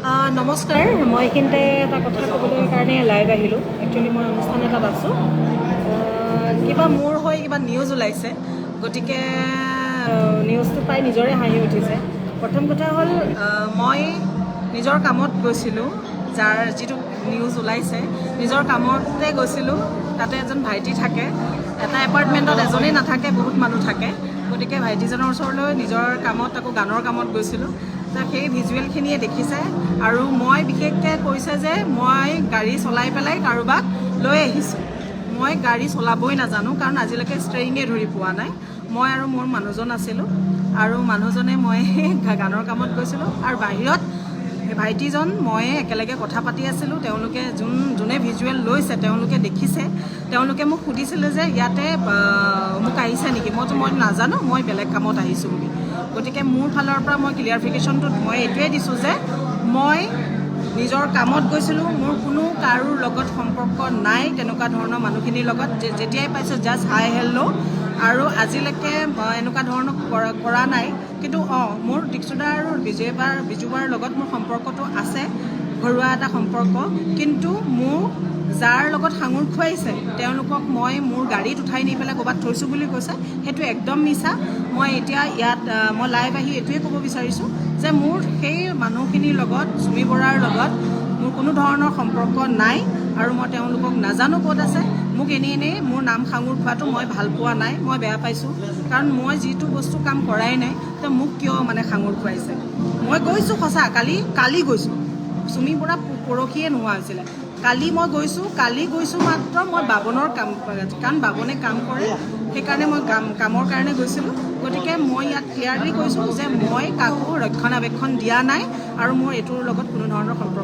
নমস্কাৰ, মই এইখিনিতে এটা কথা ক'বলৈ কাৰণে লাইভ আহিলোঁ। একচুৱেলি মই অনুষ্ঠান এটাত আছোঁ। কিবা মোৰ হৈ কিবা নিউজ ওলাইছে, গতিকে নিউজটো পাই নিজৰে হাঁহি উঠিছে। প্ৰথম কথা হ'ল, মই নিজৰ কামত গৈছিলোঁ, যিটো নিউজ ওলাইছে নিজৰ কামতে গৈছিলোঁ। তাতে এজন ভাইটি থাকে, এটা এপাৰ্টমেণ্টত এজনেই নাথাকে, বহুত মানুহ থাকে। গতিকে ভাইটিজনৰ ওচৰলৈ নিজৰ কামত, আকৌ গানৰ কামত গৈছিলোঁ। সেই ভিজুৱেলখিনিয়ে দেখিছে। আৰু মই বিশেষকৈ কৈছে যে মই গাড়ী চলাই পেলাই কাৰোবাক লৈ আহিছোঁ। মই গাড়ী চলাবই নাজানো, কাৰণ আজিলৈকে ষ্টেৰিঙে ধৰি পোৱা নাই। মই আৰু মোৰ মানুহজন আছিলোঁ, আৰু মানুহজনে মই গানৰ কামত গৈছিলোঁ। আৰু বাহিৰত ভাইটিজন মই একেলগে কথা পাতি আছিলোঁ। তেওঁলোকে যোনে ভিজুৱেল লৈছে তেওঁলোকে দেখিছে। তেওঁলোকে মোক সুধিছিলে যে ইয়াতে মোক আহিছে নেকি? মই নাজানো, মই বেলেগ কামত আহিছোঁ বুলি। গতিকে মোৰ ফালৰ পৰা মই ক্লিয়াৰিফিকেশ্যনটোত মই এইটোৱে দিছোঁ যে মই নিজৰ কামত গৈছিলোঁ। মোৰ কোনো কাৰোৰ লগত সম্পৰ্ক নাই তেনেকুৱা ধৰণৰ মানুহখিনিৰ লগত। যেতিয়াই পাইছোঁ জাষ্ট হাই হেল্ল', আৰু আজিলৈকে এনেকুৱা ধৰণৰ কৰা নাই। কিন্তু মোৰ দীক্ষুদা আৰু বিজুবাৰ লগত মোৰ সম্পৰ্কটো আছে, ঘৰুৱা এটা সম্পৰ্ক। কিন্তু মোৰ যাৰ লগত সাঙুৰ খুৱাইছে তেওঁলোকক মই মোৰ গাড়ীত উঠাই নি পেলাই ক'ৰবাত থৈছোঁ বুলি কৈছে, সেইটো একদম মিছা। মই এতিয়া ইয়াত মই লাইভ আহি এইটোৱে ক'ব বিচাৰিছোঁ যে মোৰ সেই মানুহখিনিৰ লগত, চুমি বৰাৰ লগত মোৰ কোনো ধৰণৰ সম্পৰ্ক নাই, আৰু মই তেওঁলোকক নাজানো ক'ত আছে। মোক এনেই মোৰ নাম সাঙুৰ খোৱাটো মই ভাল পোৱা নাই, মই বেয়া পাইছোঁ। কাৰণ মই যিটো বস্তু কাম কৰাই নাই, তো মোক কিয় সাঙুৰ খুৱাইছে। মই গৈছোঁ সঁচা, কালি গৈছোঁ। চুমি বৰা পৰহিয়ে নোহোৱা হৈছিলে। কালি গৈছোঁ মাত্ৰ মই বাবনৰ কাম, কাৰণ বাবনে কাম কৰে, সেইকাৰণে মই কামৰ কাৰণে গৈছিলোঁ। গতিকে মই ইয়াত ক্লিয়াৰলি কৈছোঁ যে মই কাকো ৰক্ষণাবেক্ষণ দিয়া নাই, আৰু মোৰ এইটোৰ লগত কোনো ধৰণৰ সম্পৰ্ক